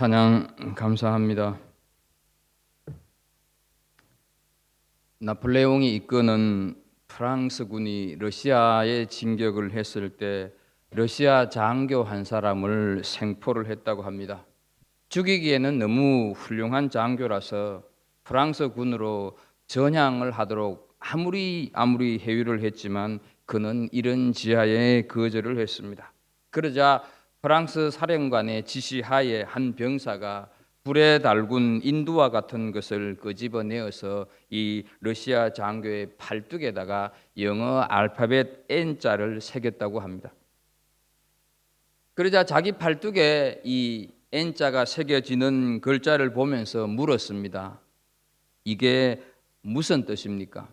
찬양 감사합니다. 나폴레옹이 이끄는 프랑스군이 러시아에 진격을 했을 때 러시아 장교 한 사람을 생포를 했다고 합니다. 죽이기에는 너무 훌륭한 장교라서 프랑스 군으로 전향을 하도록 아무리 회유를 했지만 그는 이런 지하에 거절을 했습니다. 그러자 프랑스 사령관의 지시하에 한 병사가 불에 달군 인두와 같은 것을 끄집어내어서 이 러시아 장교의 팔뚝에다가 영어 알파벳 N자를 새겼다고 합니다. 그러자 자기 팔뚝에 이 N자가 새겨지는 글자를 보면서 물었습니다. 이게 무슨 뜻입니까?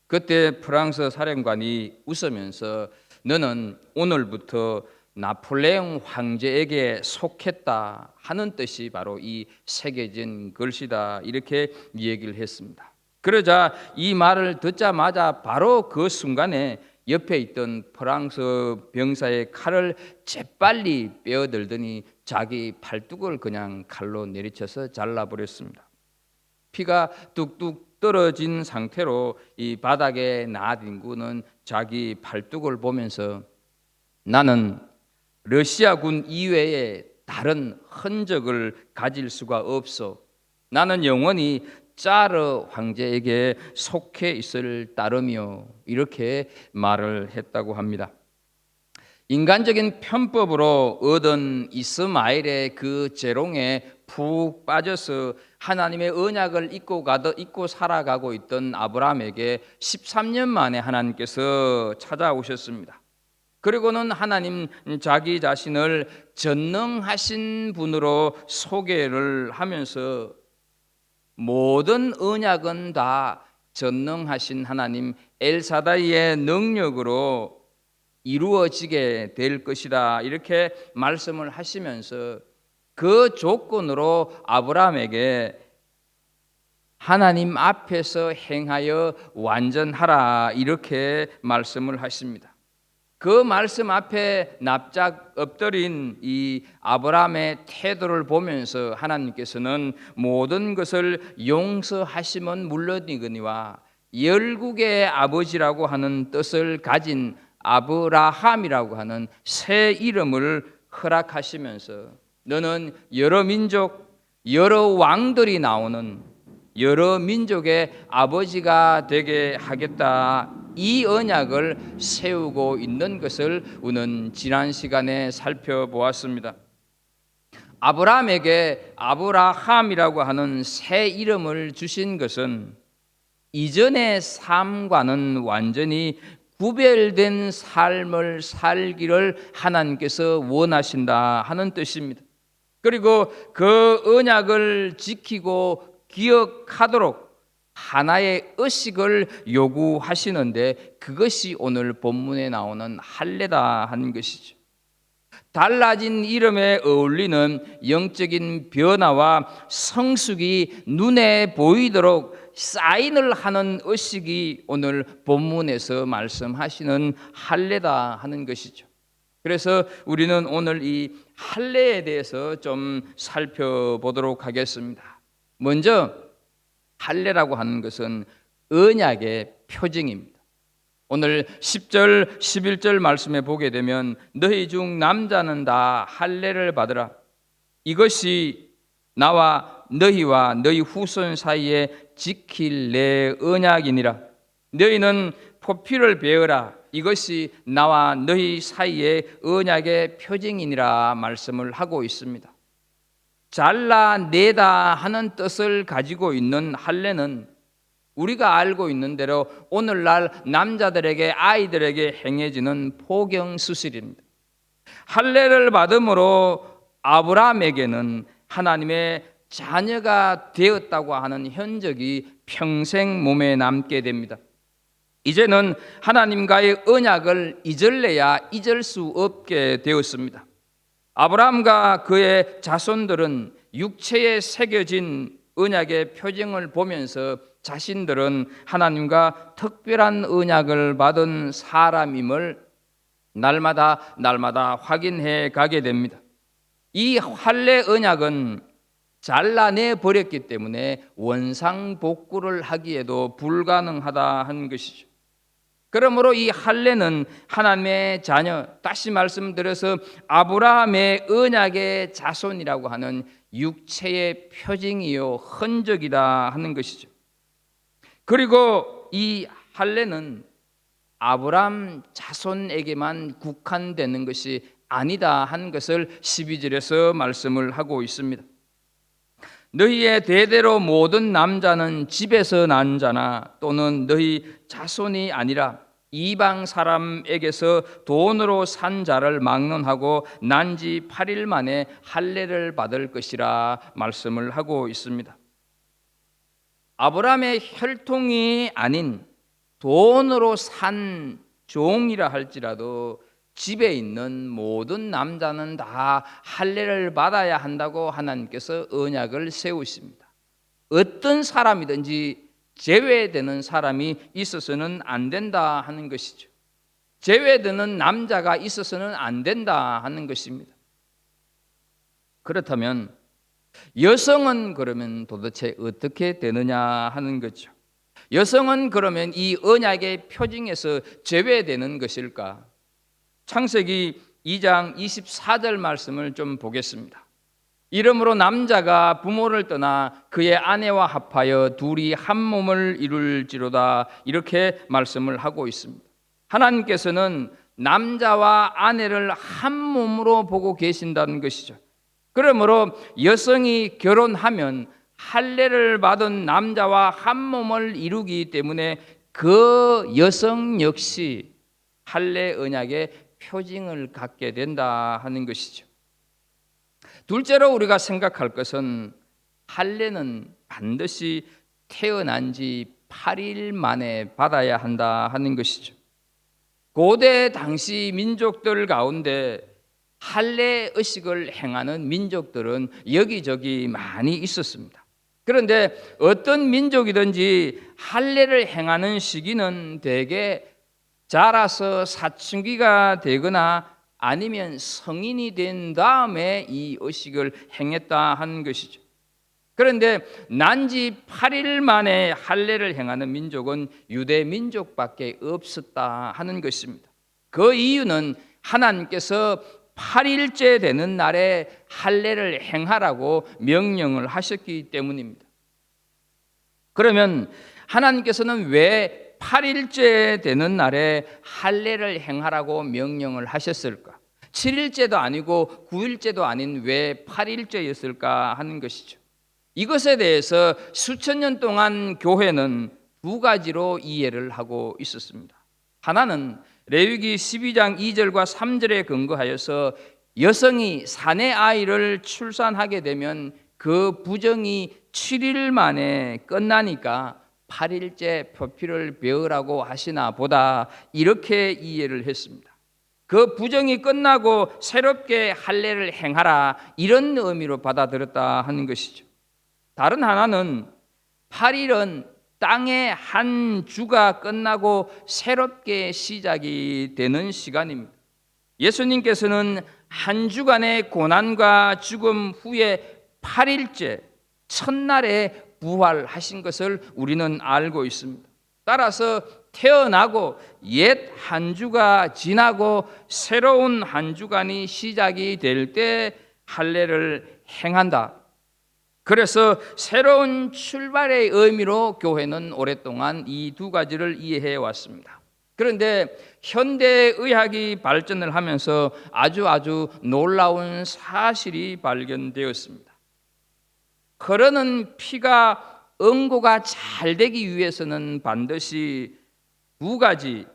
그때 프랑스 사령관이 웃으면서 너는 오늘부터 나폴레옹 황제에게 속했다 하는 뜻이 바로 이 새겨진 글씨다, 이렇게 얘기를 했습니다. 그러자 이 말을 듣자마자 바로 그 순간에 옆에 있던 프랑스 병사의 칼을 재빨리 빼어들더니 자기 팔뚝을 그냥 칼로 내리쳐서 잘라버렸습니다. 피가 뚝뚝 떨어진 상태로 이 바닥에 나뒹구는 자기 팔뚝을 보면서 나는 러시아군 이외에 다른 흔적을 가질 수가 없어. 나는 영원히 짜르 황제에게 속해 있을 따름이요, 이렇게 말을 했다고 합니다. 인간적인 편법으로 얻은 이스마엘의 그 재롱에 푹 빠져서 하나님의 언약을 잊고 살아가고 있던 아브라함에게 13년 만에 하나님께서 찾아오셨습니다. 그리고는 하나님 자기 자신을 전능하신 분으로 소개를 하면서 모든 언약은 다 전능하신 하나님 엘사다이의 능력으로 이루어지게 될 것이다, 이렇게 말씀을 하시면서 그 조건으로 아브라함에게 하나님 앞에서 행하여 완전하라, 이렇게 말씀을 하십니다. 그 말씀 앞에 납작 엎드린 이 아브라함의 태도를 보면서 하나님께서는 모든 것을 용서하시면 물론이거니와 열국의 아버지라고 하는 뜻을 가진 아브라함이라고 하는 새 이름을 허락하시면서 너는 여러 민족, 여러 왕들이 나오는 여러 민족의 아버지가 되게 하겠다, 이 언약을 세우고 있는 것을 우리는 지난 시간에 살펴보았습니다. 아브라함에게 아브라함이라고 하는 새 이름을 주신 것은 이전의 삶과는 완전히 구별된 삶을 살기를 하나님께서 원하신다 하는 뜻입니다. 그리고 그 언약을 지키고 기억하도록 하나의 의식을 요구하시는데 그것이 오늘 본문에 나오는 할례다 하는 것이죠. 달라진 이름에 어울리는 영적인 변화와 성숙이 눈에 보이도록 사인을 하는 의식이 오늘 본문에서 말씀하시는 할례다 하는 것이죠. 그래서 우리는 오늘 이 할례에 대해서 좀 살펴보도록 하겠습니다. 먼저 할례라고 하는 것은 언약의 표징입니다. 오늘 10절 11절 말씀에 보게 되면 너희 중 남자는 다 할례를 받으라. 이것이 나와 너희와 너희 후손 사이에 지킬 내 언약이니라. 너희는 포피를 베어라. 이것이 나와 너희 사이에 언약의 표징이니라 말씀을 하고 있습니다. 잘라내다 하는 뜻을 가지고 있는 할례는 우리가 알고 있는 대로 오늘날 남자들에게 아이들에게 행해지는 포경 수술입니다. 할례를 받음으로 아브라함에게는 하나님의 자녀가 되었다고 하는 흔적이 평생 몸에 남게 됩니다. 이제는 하나님과의 언약을 잊을래야 잊을 수 없게 되었습니다. 아브라함과 그의 자손들은 육체에 새겨진 언약의 표징을 보면서 자신들은 하나님과 특별한 언약을 받은 사람임을 날마다 확인해 가게 됩니다. 이 할례 언약은 잘라내 버렸기 때문에 원상복구를 하기에도 불가능하다 한 것이죠. 그러므로 이 할례는 하나님의 자녀, 다시 말씀드려서 아브라함의 언약의 자손이라고 하는 육체의 표징이요 흔적이다 하는 것이죠. 그리고 이 할례는 아브라함 자손에게만 국한되는 것이 아니다 하는 것을 12절에서 말씀을 하고 있습니다. 너희의 대대로 모든 남자는 집에서 난 자나 또는 너희 자손이 아니라 이방 사람에게서 돈으로 산 자를 막론하고 난 지 8일 만에 할례를 받을 것이라 말씀을 하고 있습니다. 아브라함의 혈통이 아닌 돈으로 산 종이라 할지라도 집에 있는 모든 남자는 다 할례를 받아야 한다고 하나님께서 언약을 세우십니다. 어떤 사람이든지 제외되는 사람이 있어서는 안 된다 하는 것이죠. 제외되는 남자가 있어서는 안 된다 하는 것입니다. 그렇다면 여성은 그러면 도대체 어떻게 되느냐 하는 거죠. 여성은 그러면 이 언약의 표징에서 제외되는 것일까? 창세기 2장 24절 말씀을 좀 보겠습니다. 이러므로 남자가 부모를 떠나 그의 아내와 합하여 둘이 한 몸을 이룰지로다, 이렇게 말씀을 하고 있습니다. 하나님께서는 남자와 아내를 한 몸으로 보고 계신다는 것이죠. 그러므로 여성이 결혼하면 할례를 받은 남자와 한 몸을 이루기 때문에 그 여성 역시 할례 언약의 표징을 갖게 된다 하는 것이죠. 둘째로 우리가 생각할 것은 할례는 반드시 태어난 지 8일 만에 받아야 한다 하는 것이죠. 고대 당시 민족들 가운데 할례 의식을 행하는 민족들은 여기저기 많이 있었습니다. 그런데 어떤 민족이든지 할례를 행하는 시기는 대개 자라서 사춘기가 되거나 아니면 성인이 된 다음에 이 의식을 행했다 하는 것이죠. 그런데 난지 8일 만에 할례를 행하는 민족은 유대 민족밖에 없었다 하는 것입니다. 그 이유는 하나님께서 8일째 되는 날에 할례를 행하라고 명령을 하셨기 때문입니다. 그러면 하나님께서는 왜 8일째 되는 날에 할례를 행하라고 명령을 하셨을까? 7일째도 아니고 9일째도 아닌 왜 8일째였을까 하는 것이죠. 이것에 대해서 수천 년 동안 교회는 두 가지로 이해를 하고 있었습니다. 하나는 레위기 12장 2절과 3절에 근거하여서 여성이 사내 아이를 출산하게 되면 그 부정이 7일 만에 끝나니까 8일째 표피를 베으라고 하시나 보다, 이렇게 이해를 했습니다. 그 부정이 끝나고 새롭게 할례를 행하라, 이런 의미로 받아들였다 하는 것이죠. 다른 하나는 8일은 땅의 한 주가 끝나고 새롭게 시작이 되는 시간입니다. 예수님께서는 한 주간의 고난과 죽음 후에 8일째 첫날에 부활하신 것을 우리는 알고 있습니다. 따라서 태어나고 옛 한 주가 지나고 새로운 한 주간이 시작이 될 때 할례를 행한다. 그래서 새로운 출발의 의미로 교회는 오랫동안 이 두 가지를 이해해 왔습니다. 그런데 현대의학이 발전을 하면서 아주 놀라운 사실이 발견되었습니다. 흐르는 피가 응고가 잘 되기 위해서는 반드시 두 가지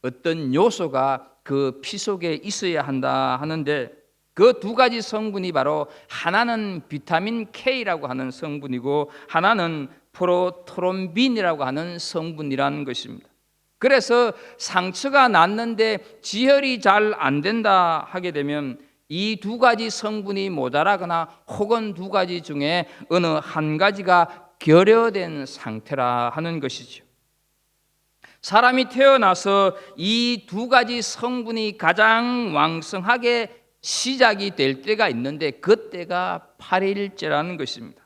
어떤 요소가 그 피 속에 있어야 한다 하는데, 그 두 가지 성분이 바로 하나는 비타민 K라고 하는 성분이고 하나는 프로트롬빈이라고 하는 성분이라는 것입니다. 그래서 상처가 났는데 지혈이 잘 안 된다 하게 되면 이 두 가지 성분이 모자라거나 혹은 두 가지 중에 어느 한 가지가 결여된 상태라 하는 것이죠. 사람이 태어나서 이 두 가지 성분이 가장 왕성하게 시작이 될 때가 있는데 그때가 8일째라는 것입니다.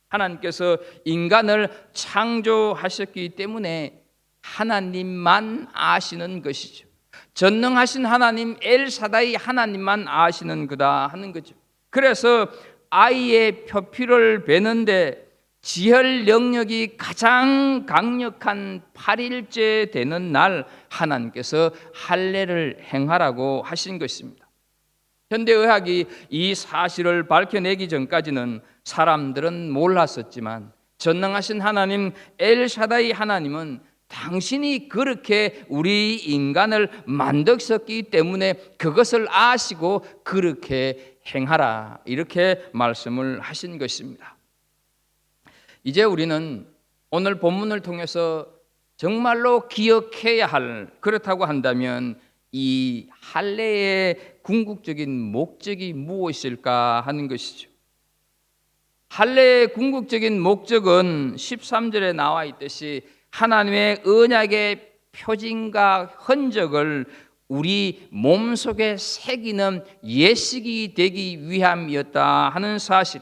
하나님께서 인간을 창조하셨기 때문에 하나님만 아시는 것이죠. 전능하신 하나님 엘사다이 하나님만 아시는 거다 하는 거죠. 그래서 아이의 표피를 베는데 지혈 영역이 가장 강력한 8일째 되는 날 하나님께서 할례를 행하라고 하신 것입니다. 현대의학이 이 사실을 밝혀내기 전까지는 사람들은 몰랐었지만 전능하신 하나님 엘샤다이 하나님은 당신이 그렇게 우리 인간을 만드셨기 때문에 그것을 아시고 그렇게 행하라 이렇게 말씀을 하신 것입니다. 이제 우리는 오늘 본문을 통해서 정말로 기억해야 할, 그렇다고 한다면 이 할례의 궁극적인 목적이 무엇일까 하는 것이죠. 할례의 궁극적인 목적은 13절에 나와 있듯이 하나님의 언약의 표징과 흔적을 우리 몸속에 새기는 예식이 되기 위함이었다 하는 사실.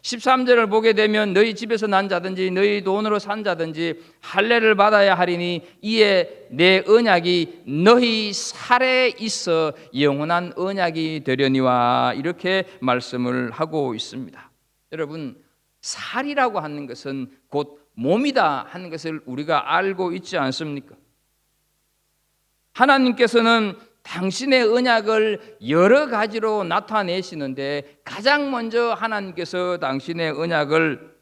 13절을 보게 되면 너희 집에서 난 자든지 너희 돈으로 산 자든지 할례를 받아야 하리니 이에 내 언약이 너희 살에 있어 영원한 언약이 되려니와 이렇게 말씀을 하고 있습니다. 여러분, 살이라고 하는 것은 곧 몸이다 하는 것을 우리가 알고 있지 않습니까? 하나님께서는 당신의 언약을 여러 가지로 나타내시는데 가장 먼저 하나님께서 당신의 언약을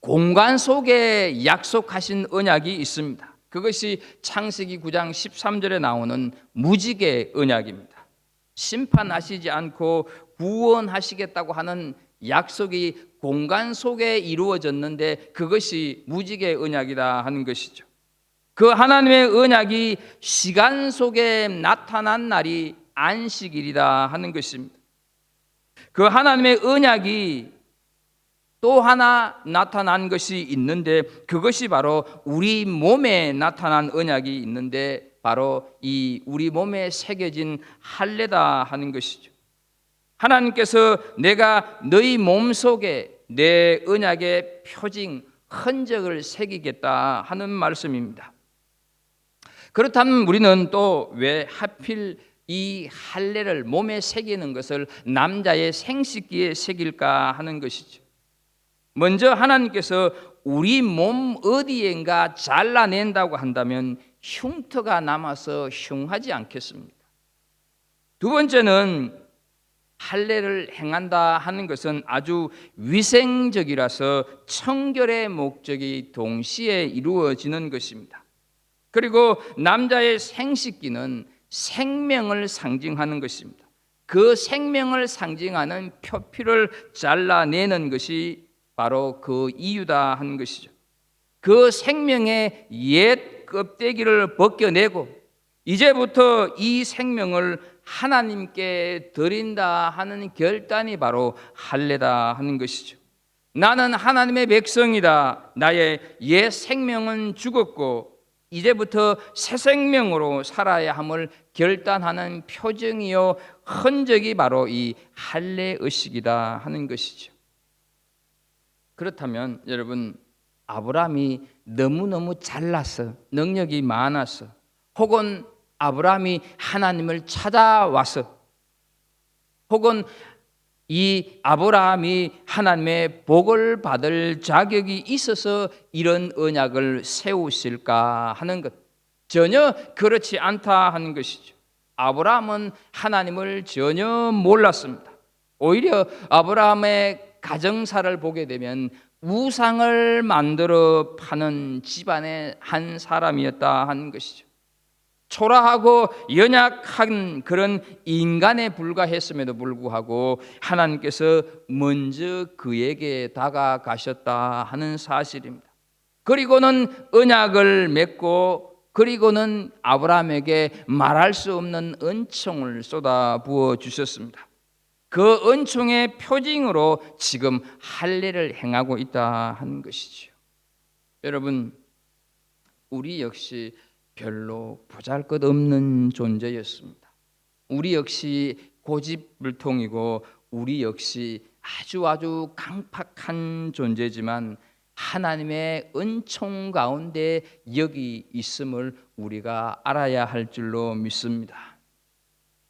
공간 속에 약속하신 언약이 있습니다. 그것이 창세기 9장 13절에 나오는 무지개 언약입니다. 심판하시지 않고 구원하시겠다고 하는 약속이 공간 속에 이루어졌는데 그것이 무지개 언약이다 하는 것이죠. 그 하나님의 언약이 시간 속에 나타난 날이 안식일이다 하는 것입니다. 그 하나님의 언약이 또 하나 나타난 것이 있는데 그것이 바로 우리 몸에 나타난 언약이 있는데 바로 이 우리 몸에 새겨진 할례다 하는 것이죠. 하나님께서 내가 너희 몸속에 내 언약의 표징, 흔적을 새기겠다 하는 말씀입니다. 그렇다면 우리는 또 왜 하필 이 할례를 몸에 새기는 것을 남자의 생식기에 새길까 하는 것이죠. 먼저 하나님께서 우리 몸 어디엔가 잘라낸다고 한다면 흉터가 남아서 흉하지 않겠습니까? 두 번째는 할례를 행한다 하는 것은 아주 위생적이라서 청결의 목적이 동시에 이루어지는 것입니다. 그리고 남자의 생식기는 생명을 상징하는 것입니다. 그 생명을 상징하는 표피를 잘라내는 것이 바로 그 이유다 하는 것이죠. 그 생명의 옛 껍데기를 벗겨내고 이제부터 이 생명을 하나님께 드린다 하는 결단이 바로 할례다 하는 것이죠. 나는 하나님의 백성이다. 나의 옛 생명은 죽었고 이제부터 새 생명으로 살아야 함을 결단하는 표징이요 흔적이 바로 이 할례 의식이다 하는 것이죠. 그렇다면 여러분, 아브라함이 너무너무 잘나서 능력이 많아서 혹은 아브라함이 하나님을 찾아와서 혹은 이 아브라함이 하나님의 복을 받을 자격이 있어서 이런 언약을 세우실까 하는 것, 전혀 그렇지 않다 하는 것이죠. 아브라함은 하나님을 전혀 몰랐습니다. 오히려 아브라함의 가정사를 보게 되면 우상을 만들어 파는 집안의 한 사람이었다 하는 것이죠. 초라하고 연약한 그런 인간에 불과했음에도 불구하고 하나님께서 먼저 그에게 다가가셨다 하는 사실입니다. 그리고는 언약을 맺고 그리고는 아브라함에게 말할 수 없는 은총을 쏟아 부어 주셨습니다. 그 은총의 표징으로 지금 할례를 행하고 있다 하는 것이죠. 여러분, 우리 역시 별로 보잘것없는 존재였습니다. 우리 역시 고집불통이고 우리 역시 아주 강팍한 존재지만 하나님의 은총 가운데 여기 있음을 우리가 알아야 할 줄로 믿습니다.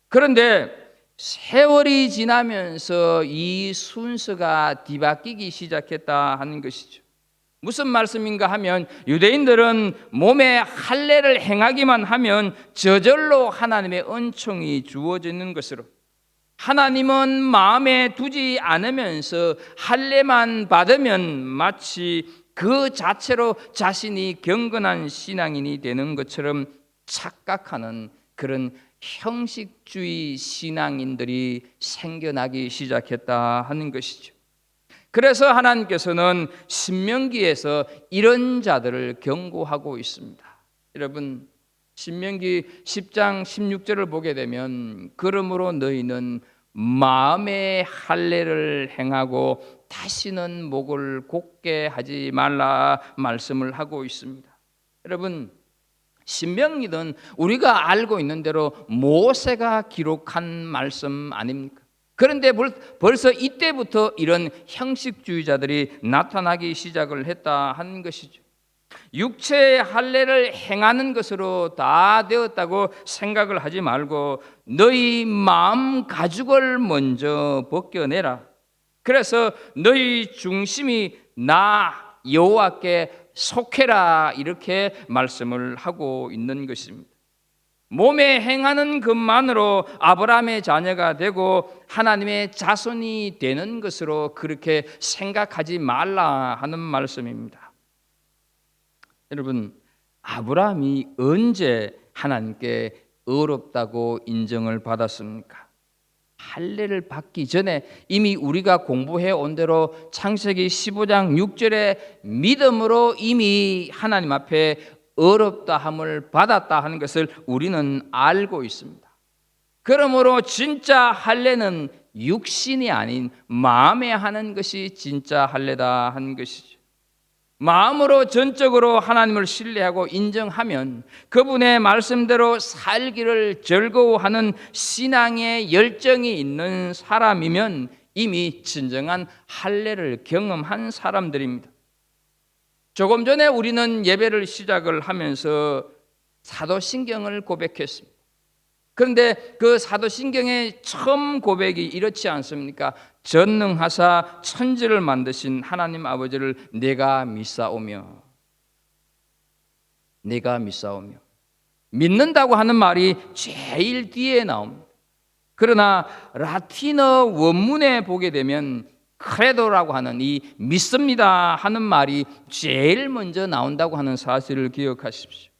그런데 세월이 지나면서 이 순서가 뒤바뀌기 시작했다 하는 것이죠. 무슨 말씀인가 하면 유대인들은 몸에 할례를 행하기만 하면 저절로 하나님의 은총이 주어지는 것으로, 하나님은 마음에 두지 않으면서 할례만 받으면 마치 그 자체로 자신이 경건한 신앙인이 되는 것처럼 착각하는 그런 형식주의 신앙인들이 생겨나기 시작했다 하는 것이죠. 그래서 하나님께서는 신명기에서 이런 자들을 경고하고 있습니다. 여러분, 신명기 10장 16절을 보게 되면 그러므로 너희는 마음의 할례를 행하고 다시는 목을 곧게 하지 말라 말씀을 하고 있습니다. 여러분, 신명기는 우리가 알고 있는 대로 모세가 기록한 말씀 아닙니까? 그런데 벌써 이때부터 이런 형식주의자들이 나타나기 시작을 했다 하는 것이죠. 육체의 할례를 행하는 것으로 다 되었다고 생각을 하지 말고 너희 마음 가죽을 먼저 벗겨내라. 그래서 너희 중심이 나 여호와께 속해라, 이렇게 말씀을 하고 있는 것입니다. 몸에 행하는 것만으로 아브라함의 자녀가 되고 하나님의 자손이 되는 것으로 그렇게 생각하지 말라 하는 말씀입니다. 여러분, 아브라함이 언제 하나님께 의롭다고 인정을 받았습니까? 할례를 받기 전에 이미 우리가 공부해 온 대로 창세기 15장 6절에 믿음으로 이미 하나님 앞에 의롭다함을 받았다 하는 것을 우리는 알고 있습니다. 그러므로 진짜 할례는 육신이 아닌 마음에 하는 것이 진짜 할례다 하는 것이죠. 마음으로 전적으로 하나님을 신뢰하고 인정하면 그분의 말씀대로 살기를 즐거워하는 신앙의 열정이 있는 사람이면 이미 진정한 할례를 경험한 사람들입니다. 조금 전에 우리는 예배를 시작을 하면서 사도신경을 고백했습니다. 그런데 그 사도신경의 처음 고백이 이렇지 않습니까? 전능하사 천지를 만드신 하나님 아버지를 내가 믿사오며, 내가 믿사오며. 믿는다고 하는 말이 제일 뒤에 나옵니다. 그러나 라틴어 원문에 보게 되면 크레도라고 하는 이 믿습니다 하는 말이 제일 먼저 나온다고 하는 사실을 기억하십시오.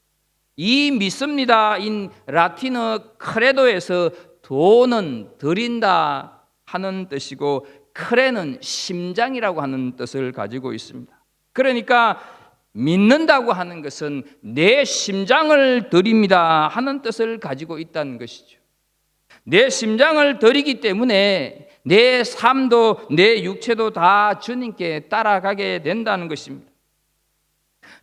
이 믿습니다인 라틴어 크레도에서 도는 드린다 하는 뜻이고 크레는 심장이라고 하는 뜻을 가지고 있습니다. 그러니까 믿는다고 하는 것은 내 심장을 드립니다 하는 뜻을 가지고 있다는 것이죠. 내 심장을 드리기 때문에 내 삶도 내 육체도 다 주님께 따라가게 된다는 것입니다.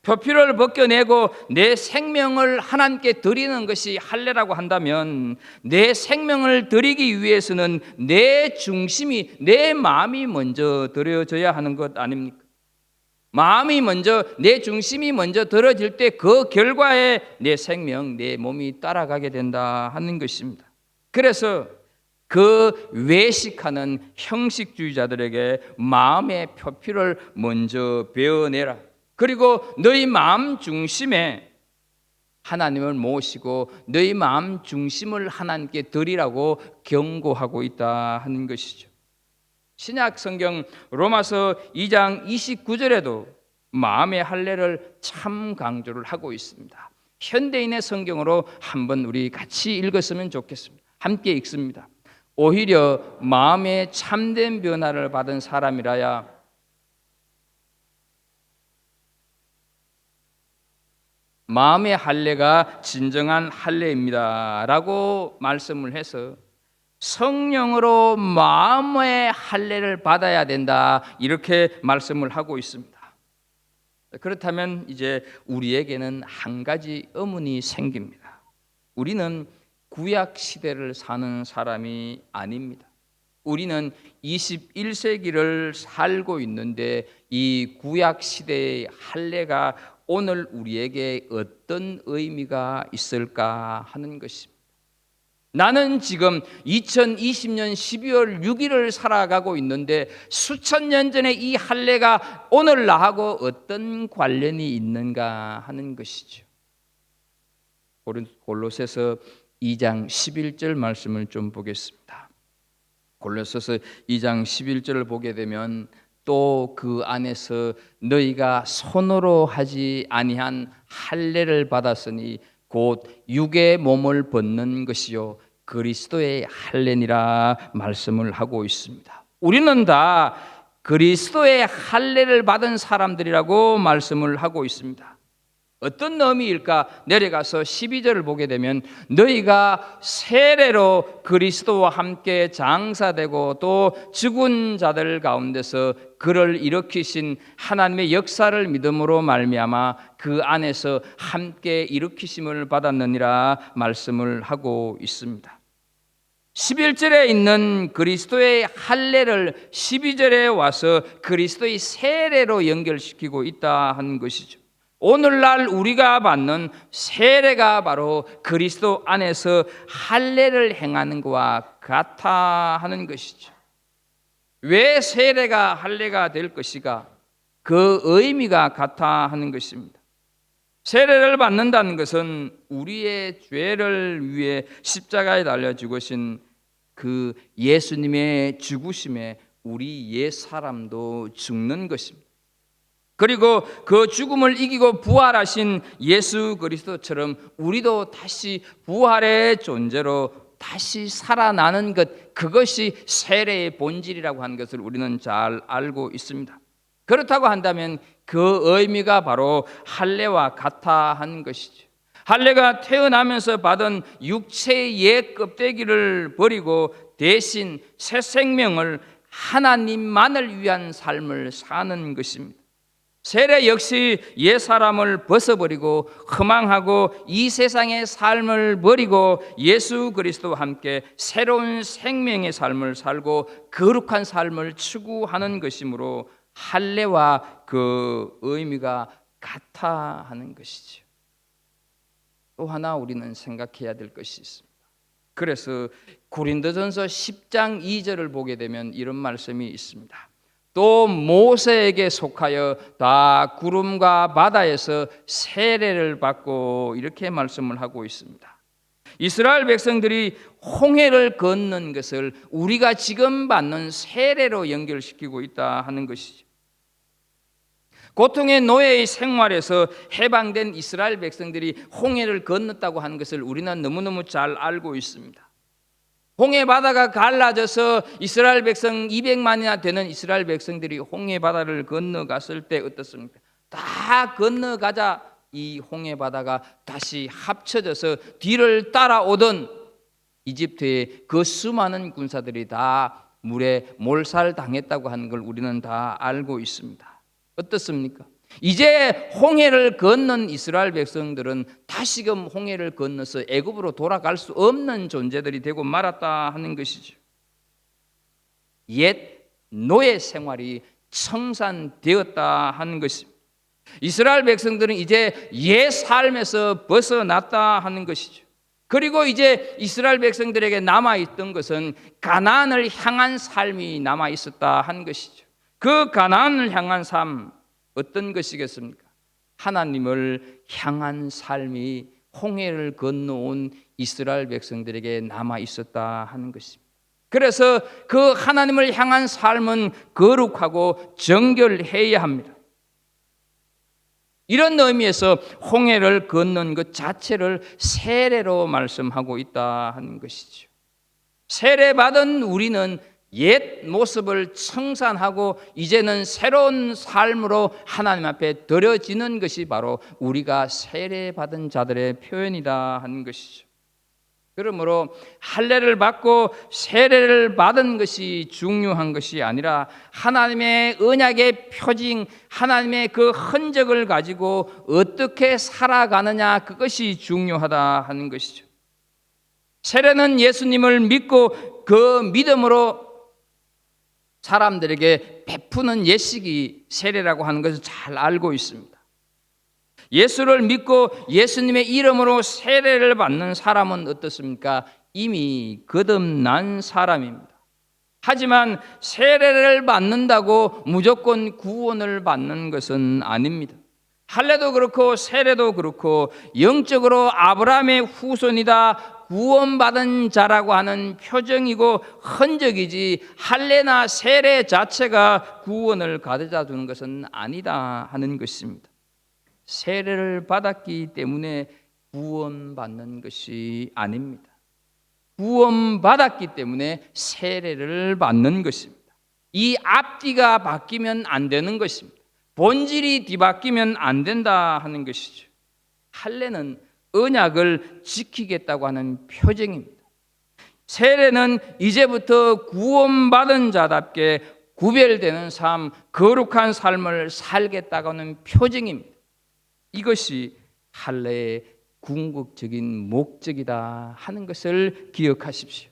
표피를 벗겨내고 내 생명을 하나님께 드리는 것이 할례라고 한다면 내 생명을 드리기 위해서는 내 중심이, 내 마음이 먼저 드려져야 하는 것 아닙니까? 마음이 먼저, 내 중심이 먼저 들어질 때 그 결과에 내 생명, 내 몸이 따라가게 된다 하는 것입니다. 그래서 그 외식하는 형식주의자들에게 마음의 표피를 먼저 베어내라. 그리고 너희 마음 중심에 하나님을 모시고 너희 마음 중심을 하나님께 드리라고 경고하고 있다 하는 것이죠. 신약 성경 로마서 2장 29절에도 마음의 할례를 참 강조를 하고 있습니다. 현대인의 성경으로 한번 우리 같이 읽었으면 좋겠습니다. 함께 읽습니다. 오히려 마음의 참된 변화를 받은 사람이라야 마음의 할례가 진정한 할례입니다 라고 말씀을 해서 성령으로 마음의 할례를 받아야 된다, 이렇게 말씀을 하고 있습니다. 그렇다면 이제 우리에게는 한 가지 의문이 생깁니다. 우리는 구약 시대를 사는 사람이 아닙니다. 우리는 21세기를 살고 있는데 이 구약 시대의 할례가 오늘 우리에게 어떤 의미가 있을까 하는 것입니다. 나는 지금 2020년 12월 6일을 살아가고 있는데 수천 년 전에 이 할례가 오늘 나하고 어떤 관련이 있는가 하는 것이죠. 골로새서 2장 11절 말씀을 좀 보겠습니다. 골로새서 2장 11절을 보게 되면 또 그 안에서 너희가 손으로 하지 아니한 할례를 받았으니 곧 육의 몸을 벗는 것이요 그리스도의 할례니라 말씀을 하고 있습니다. 우리는 다 그리스도의 할례를 받은 사람들이라고 말씀을 하고 있습니다. 어떤 의미일까? 내려가서 12절을 보게 되면 너희가 세례로 그리스도와 함께 장사되고 또 죽은 자들 가운데서 그를 일으키신 하나님의 역사를 믿음으로 말미암아 그 안에서 함께 일으키심을 받았느니라 말씀을 하고 있습니다. 11절에 있는 그리스도의 할례를 12절에 와서 그리스도의 세례로 연결시키고 있다 하는 것이죠. 오늘날 우리가 받는 세례가 바로 그리스도 안에서 할례를 행하는 것과 같아 하는 것이죠. 왜 세례가 할례가 될 것이가? 그 의미가 같아 하는 것입니다. 세례를 받는다는 것은 우리의 죄를 위해 십자가에 달려 죽으신 그 예수님의 죽으심에 우리 옛 사람도 죽는 것입니다. 그리고 그 죽음을 이기고 부활하신 예수 그리스도처럼 우리도 다시 부활의 존재로 다시 살아나는 것, 그것이 세례의 본질이라고 하는 것을 우리는 잘 알고 있습니다. 그렇다고 한다면 그 의미가 바로 할례와 같아 하는 것이죠. 할례가 태어나면서 받은 육체의 옛 껍데기를 버리고 대신 새 생명을 하나님만을 위한 삶을 사는 것입니다. 세례 역시 옛 사람을 벗어버리고 허망하고 이 세상의 삶을 버리고 예수 그리스도와 함께 새로운 생명의 삶을 살고 거룩한 삶을 추구하는 것이므로 할례와 그 의미가 같아 하는 것이죠. 또 하나 우리는 생각해야 될 것이 있습니다. 그래서 고린도전서 10장 2절을 보게 되면 이런 말씀이 있습니다. 또 모세에게 속하여 다 구름과 바다에서 세례를 받고 이렇게 말씀을 하고 있습니다. 이스라엘 백성들이 홍해를 건넌 것을 우리가 지금 받는 세례로 연결시키고 있다 하는 것이죠. 고통의 노예의 생활에서 해방된 이스라엘 백성들이 홍해를 건넜다고 하는 것을 우리는 너무너무 잘 알고 있습니다. 홍해 바다가 갈라져서 이스라엘 백성 200만이나 되는 이스라엘 백성들이 홍해 바다를 건너갔을 때 어떻습니까? 다 건너가자 이 홍해 바다가 다시 합쳐져서 뒤를 따라오던 이집트의 그 수많은 군사들이 다 물에 몰살당했다고 하는 걸 우리는 다 알고 있습니다. 어떻습니까? 이제 홍해를 건넌 이스라엘 백성들은 다시금 홍해를 건너서 애굽으로 돌아갈 수 없는 존재들이 되고 말았다 하는 것이죠. 옛 노예 생활이 청산되었다 하는 것입니다. 이스라엘 백성들은 이제 옛 삶에서 벗어났다 하는 것이죠. 그리고 이제 이스라엘 백성들에게 남아있던 것은 가나안을 향한 삶이 남아있었다 하는 것이죠. 그 가나안을 향한 삶, 어떤 것이겠습니까? 하나님을 향한 삶이 홍해를 건너온 이스라엘 백성들에게 남아 있었다 하는 것입니다. 그래서 그 하나님을 향한 삶은 거룩하고 정결해야 합니다. 이런 의미에서 홍해를 건넌 것 자체를 세례로 말씀하고 있다 하는 것이죠. 세례받은 우리는 옛 모습을 청산하고 이제는 새로운 삶으로 하나님 앞에 드려지는 것이 바로 우리가 세례받은 자들의 표현이다 하는 것이죠. 그러므로 할례를 받고 세례를 받은 것이 중요한 것이 아니라 하나님의 언약의 표징, 하나님의 그 흔적을 가지고 어떻게 살아가느냐, 그것이 중요하다 하는 것이죠. 세례는 예수님을 믿고 그 믿음으로 사람들에게 베푸는 예식이 세례라고 하는 것을 잘 알고 있습니다. 예수를 믿고 예수님의 이름으로 세례를 받는 사람은 어떻습니까? 이미 거듭난 사람입니다. 하지만 세례를 받는다고 무조건 구원을 받는 것은 아닙니다. 할례도 그렇고 세례도 그렇고 영적으로 아브라함의 후손이다, 구원받은 자라고 하는 표정이고 흔적이지 할례나 세례 자체가 구원을 가져다 주는 것은 아니다 하는 것입니다. 세례를 받았기 때문에 구원받는 것이 아닙니다. 구원받았기 때문에 세례를 받는 것입니다. 이 앞뒤가 바뀌면 안 되는 것입니다. 본질이 뒤바뀌면 안 된다 하는 것이죠. 할례는 언약을 지키겠다고 하는 표징입니다. 세례는 이제부터 구원받은 자답게 구별되는 삶, 거룩한 삶을 살겠다고 하는 표징입니다. 이것이 할례의 궁극적인 목적이다 하는 것을 기억하십시오.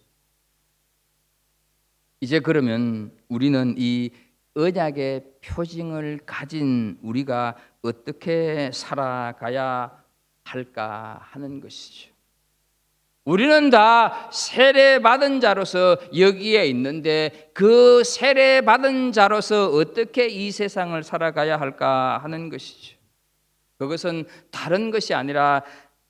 이제 그러면 우리는 이 언약의 표징을 가진 우리가 어떻게 살아가야 할까 하는 것이죠. 우리는 다 세례받은 자로서 여기에 있는데 그 세례받은 자로서 어떻게 이 세상을 살아가야 할까 하는 것이죠. 그것은 다른 것이 아니라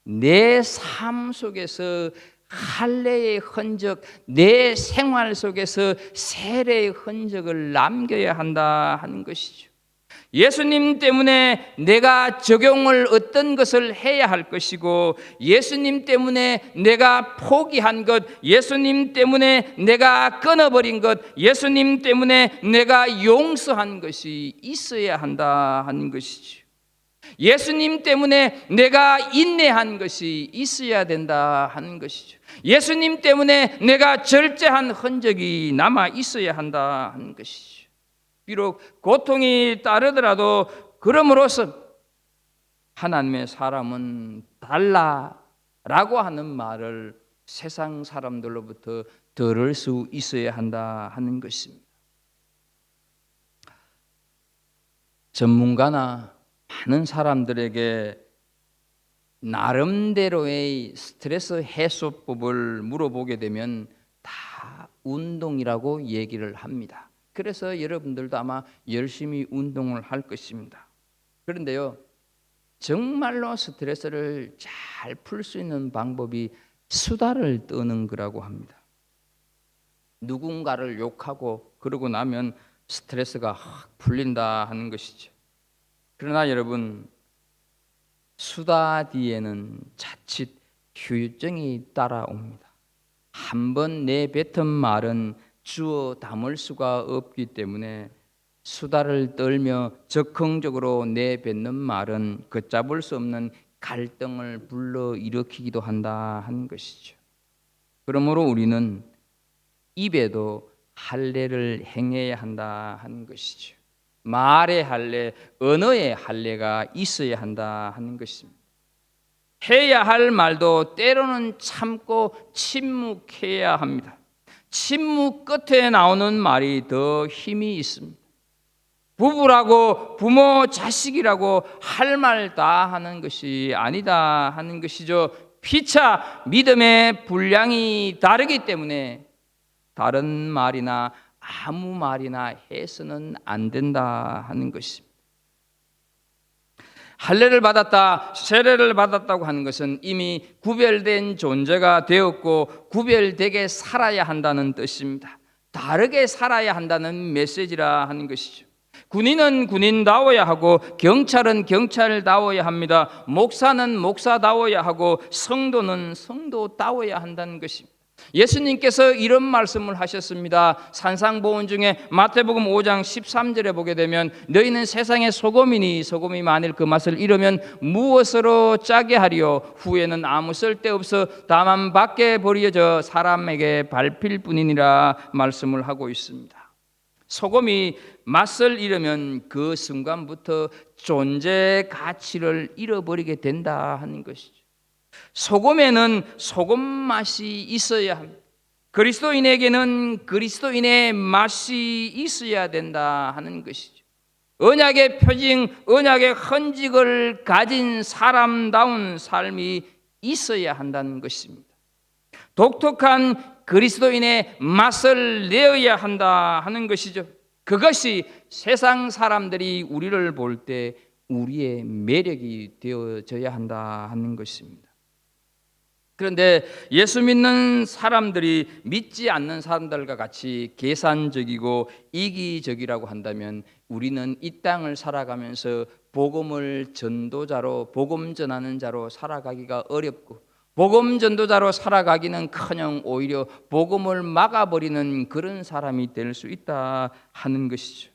내 삶 속에서 할례의 흔적, 내 생활 속에서 세례의 흔적을 남겨야 한다 하는 것이죠. 예수님 때문에 내가 적용을 어떤 것을 해야 할 것이고, 예수님 때문에 내가 포기한 것, 예수님 때문에 내가 끊어버린 것, 예수님 때문에 내가 용서한 것이 있어야 한다 하는 것이죠. 예수님 때문에 내가 인내한 것이 있어야 된다 하는 것이죠. 예수님 때문에 내가 절제한 흔적이 남아 있어야 한다 하는 것이죠. 비록 고통이 따르더라도 그럼으로써 하나님의 사람은 달라라고 하는 말을 세상 사람들로부터 들을 수 있어야 한다 하는 것입니다. 전문가나 많은 사람들에게 나름대로의 스트레스 해소법을 물어보게 되면 다 운동이라고 얘기를 합니다. 그래서 여러분들도 아마 열심히 운동을 할 것입니다. 그런데요, 정말로 스트레스를 잘 풀 수 있는 방법이 수다를 떠는 거라고 합니다. 누군가를 욕하고 그러고 나면 스트레스가 확 풀린다 하는 것이죠. 그러나 여러분, 수다 뒤에는 자칫 후유증이 따라옵니다. 한번 내뱉은 말은 주워 담을 수가 없기 때문에 수다를 떨며 적극적으로 내뱉는 말은 걷잡을 수 없는 갈등을 불러일으키기도 한다 하는 것이죠. 그러므로 우리는 입에도 할례를 행해야 한다 하는 것이죠. 말의 할례, 언어의 할례가 있어야 한다 하는 것입니다. 해야 할 말도 때로는 참고 침묵해야 합니다. 침묵 끝에 나오는 말이 더 힘이 있습니다. 부부라고 부모, 자식이라고 할 말 다 하는 것이 아니다 하는 것이죠. 피차 믿음의 분량이 다르기 때문에 다른 말이나 아무 말이나 해서는 안 된다 하는 것입니다. 할례를 받았다, 세례를 받았다고 하는 것은 이미 구별된 존재가 되었고 구별되게 살아야 한다는 뜻입니다. 다르게 살아야 한다는 메시지라 하는 것이죠. 군인은 군인다워야 하고 경찰은 경찰다워야 합니다. 목사는 목사다워야 하고 성도는 성도다워야 한다는 것입니다. 예수님께서 이런 말씀을 하셨습니다. 산상보훈 중에 마태복음 5장 13절에 보게 되면 너희는 세상의 소금이니 소금이 만일 그 맛을 잃으면 무엇으로 짜게 하리요 후에는 아무 쓸데없어 다만 밖에 버려져 사람에게 밟힐 뿐이니라 말씀을 하고 있습니다. 소금이 맛을 잃으면 그 순간부터 존재 가치를 잃어버리게 된다 하는 것이죠. 소금에는 소금 맛이 있어야 합니다. 그리스도인에게는 그리스도인의 맛이 있어야 된다 하는 것이죠. 언약의 표징, 언약의 흔적을 가진 사람다운 삶이 있어야 한다는 것입니다. 독특한 그리스도인의 맛을 내어야 한다 하는 것이죠. 그것이 세상 사람들이 우리를 볼 때 우리의 매력이 되어져야 한다 하는 것입니다. 그런데 예수 믿는 사람들이 믿지 않는 사람들과 같이 계산적이고 이기적이라고 한다면 우리는 이 땅을 살아가면서 복음을 전도자로, 복음 전하는 자로 살아가기가 어렵고, 복음 전도자로 살아가기는커녕 오히려 복음을 막아버리는 그런 사람이 될 수 있다 하는 것이죠.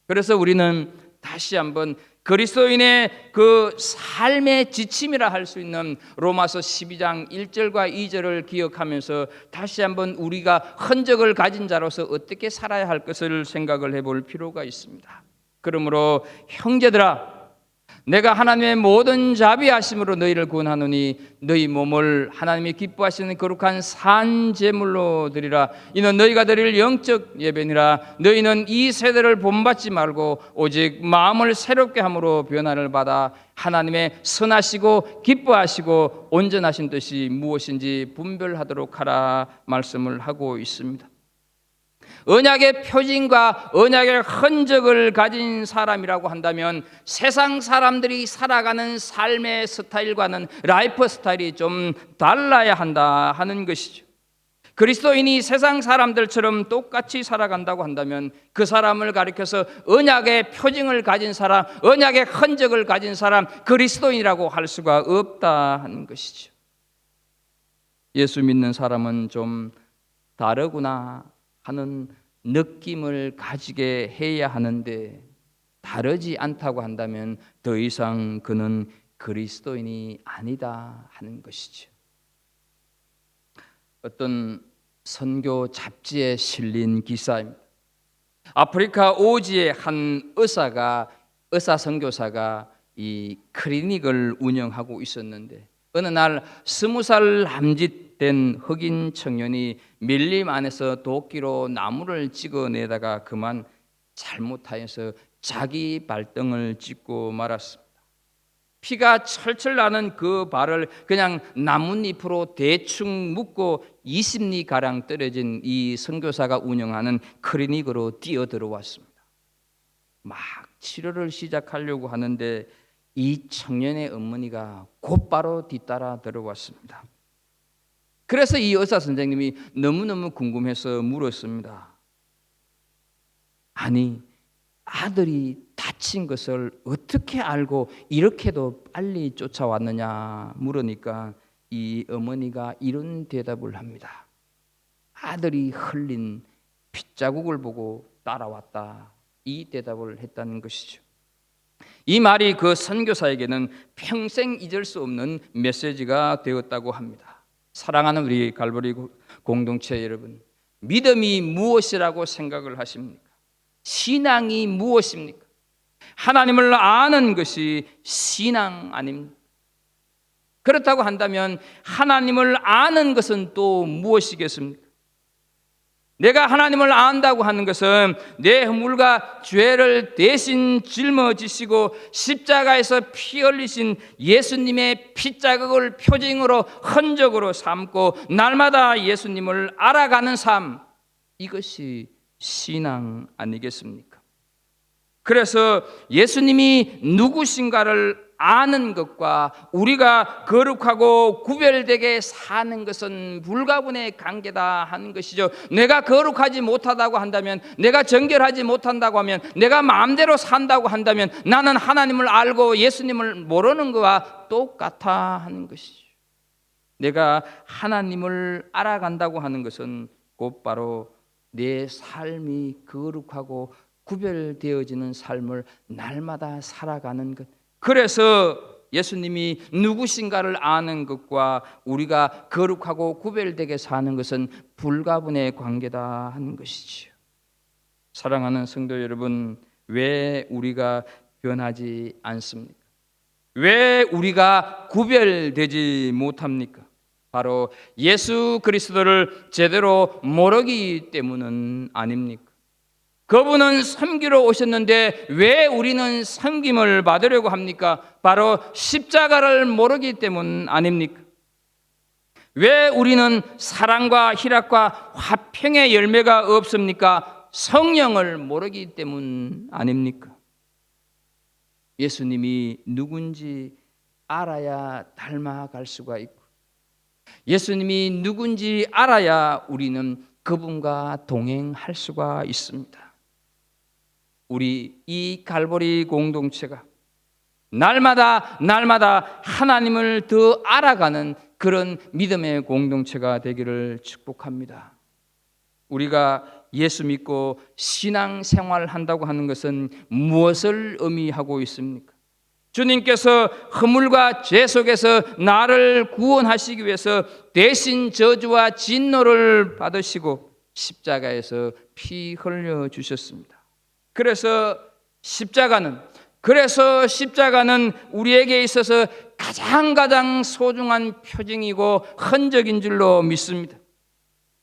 그래서 우리는 다시 한번 그리스도인의 그 삶의 지침이라 할 수 있는 로마서 12장 1절과 2절을 기억하면서 다시 한번 우리가 흔적을 가진 자로서 어떻게 살아야 할 것을 생각을 해볼 필요가 있습니다. 그러므로 형제들아, 내가 하나님의 모든 자비하심으로 너희를 구원하노니 너희 몸을 하나님이 기뻐하시는 거룩한 산 제물로 드리라. 이는 너희가 드릴 영적 예배니라. 너희는 이 세대를 본받지 말고 오직 마음을 새롭게 함으로 변화를 받아 하나님의 선하시고 기뻐하시고 온전하신 뜻이 무엇인지 분별하도록 하라 말씀을 하고 있습니다. 언약의 표징과 언약의 흔적을 가진 사람이라고 한다면 세상 사람들이 살아가는 삶의 스타일과는 라이프 스타일이 좀 달라야 한다 하는 것이죠. 그리스도인이 세상 사람들처럼 똑같이 살아간다고 한다면 그 사람을 가리켜서 언약의 표징을 가진 사람, 언약의 흔적을 가진 사람, 그리스도인이라고 할 수가 없다 하는 것이죠. 예수 믿는 사람은 좀 다르구나 하는 느낌을 가지게 해야 하는데, 다르지 않다고 한다면 더 이상 그는 그리스도인이 아니다 하는 것이죠. 어떤 선교 잡지에 실린 기사입니다. 아프리카 오지의 한 의사 선교사가 이 클리닉을 운영하고 있었는데, 어느 날 20살 남짓된 흑인 청년이 밀림 안에서 도끼로 나무를 찍어내다가 그만 잘못하여서 자기 발등을 찢고 말았습니다. 피가 철철 나는 그 발을 그냥 나뭇잎으로 대충 묶고 20리 가량 떨어진 이 선교사가 운영하는 클리닉으로 뛰어들어왔습니다. 막 치료를 시작하려고 하는데 이 청년의 어머니가 곧바로 뒤따라 들어왔습니다. 그래서 이 의사 선생님이 너무너무 궁금해서 물었습니다. 아니, 아들이 다친 것을 어떻게 알고 이렇게도 빨리 쫓아왔느냐 물으니까 이 어머니가 이런 대답을 합니다. 아들이 흘린 핏자국을 보고 따라왔다. 이 대답을 했다는 것이죠. 이 말이 그 선교사에게는 평생 잊을 수 없는 메시지가 되었다고 합니다. 사랑하는 우리 갈보리 공동체 여러분, 믿음이 무엇이라고 생각을 하십니까? 신앙이 무엇입니까? 하나님을 아는 것이 신앙 아닙니까? 그렇다고 한다면 하나님을 아는 것은 또 무엇이겠습니까? 내가 하나님을 안다고 하는 것은 내 허물과 죄를 대신 짊어지시고 십자가에서 피 흘리신 예수님의 핏자국을 표징으로 흔적으로 삼고 날마다 예수님을 알아가는 삶, 이것이 신앙 아니겠습니까? 그래서 예수님이 누구신가를 아는 것과 우리가 거룩하고 구별되게 사는 것은 불가분의 관계다 하는 것이죠. 내가 거룩하지 못하다고 한다면, 내가 정결하지 못한다고 하면, 내가 마음대로 산다고 한다면 나는 하나님을 알고 예수님을 모르는 것과 똑같아 하는 것이죠. 내가 하나님을 알아간다고 하는 것은 곧바로 내 삶이 거룩하고 구별되어지는 삶을 날마다 살아가는 것. 그래서 예수님이 누구신가를 아는 것과 우리가 거룩하고 구별되게 사는 것은 불가분의 관계다 하는 것이지요. 사랑하는 성도 여러분, 왜 우리가 변하지 않습니까? 왜 우리가 구별되지 못합니까? 바로 예수 그리스도를 제대로 모르기 때문은 아닙니까? 그분은 섬기러 오셨는데 왜 우리는 섬김을 받으려고 합니까? 바로 십자가를 모르기 때문 아닙니까? 왜 우리는 사랑과 희락과 화평의 열매가 없습니까? 성령을 모르기 때문 아닙니까? 예수님이 누군지 알아야 닮아갈 수가 있고, 예수님이 누군지 알아야 우리는 그분과 동행할 수가 있습니다. 우리 이 갈보리 공동체가 날마다 하나님을 더 알아가는 그런 믿음의 공동체가 되기를 축복합니다. 우리가 예수 믿고 신앙생활을 한다고 하는 것은 무엇을 의미하고 있습니까? 주님께서 허물과 죄 속에서 나를 구원하시기 위해서 대신 저주와 진노를 받으시고 십자가에서 피 흘려 주셨습니다. 그래서 십자가는 우리에게 있어서 가장 소중한 표징이고 흔적인 줄로 믿습니다.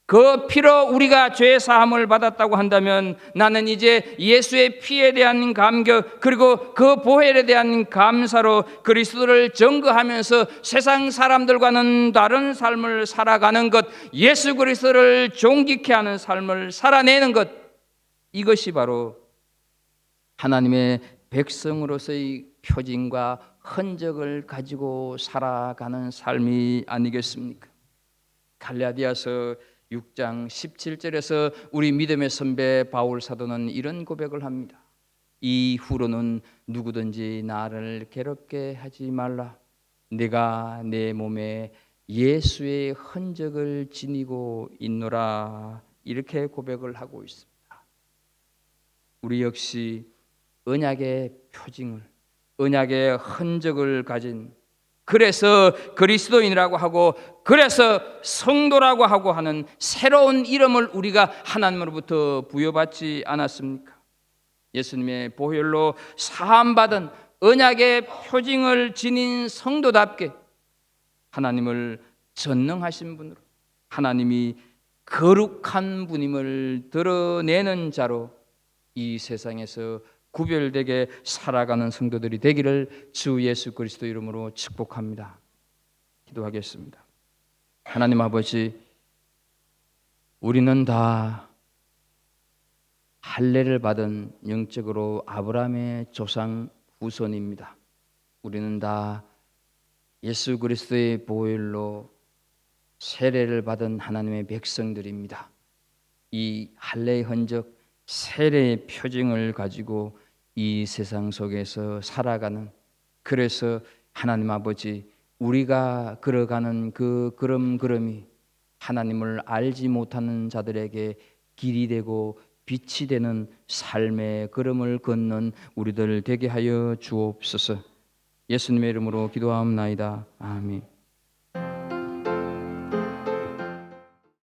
그 피로 우리가 죄 사함을 받았다고 한다면 나는 이제 예수의 피에 대한 감격, 그리고 그 보혈에 대한 감사로 그리스도를 증거하면서 세상 사람들과는 다른 삶을 살아가는 것, 예수 그리스도를 존귀케 하는 삶을 살아내는 것, 이것이 바로 하나님의 백성으로서의 표징과 흔적을 가지고 살아가는 삶이 아니겠습니까? 갈라디아서 6장 17절에서 우리 믿음의 선배 바울 사도는 이런 고백을 합니다. 이후로는 누구든지 나를 괴롭게 하지 말라. 내가 내 몸에 예수의 흔적을 지니고 있노라. 이렇게 고백을 하고 있습니다. 우리 역시 언약의 표징을, 언약의 흔적을 가진, 그래서 그리스도인이라고 하고 그래서 성도라고 하고 하는 새로운 이름을 우리가 하나님으로부터 부여받지 않았습니까? 예수님의 보혈로 사함받은 언약의 표징을 지닌 성도답게 하나님을 전능하신 분으로, 하나님이 거룩한 분임을 드러내는 자로 이 세상에서 구별되게 살아가는 성도들이 되기를 주 예수 그리스도 이름으로 축복합니다. 기도하겠습니다. 하나님 아버지, 우리는 다 할례를 받은 영적으로 아브라함의 조상 후손입니다. 우리는 다 예수 그리스도의 보혈로 세례를 받은 하나님의 백성들입니다. 이 할례의 흔적, 세례의 표징을 가지고 이 세상 속에서 살아가는, 그래서 하나님 아버지, 우리가 걸어가는 그 걸음걸음이 하나님을 알지 못하는 자들에게 길이 되고 빛이 되는 삶의 걸음을 걷는 우리들 되게 하여 주옵소서. 예수님의 이름으로 기도하옵나이다. 아멘.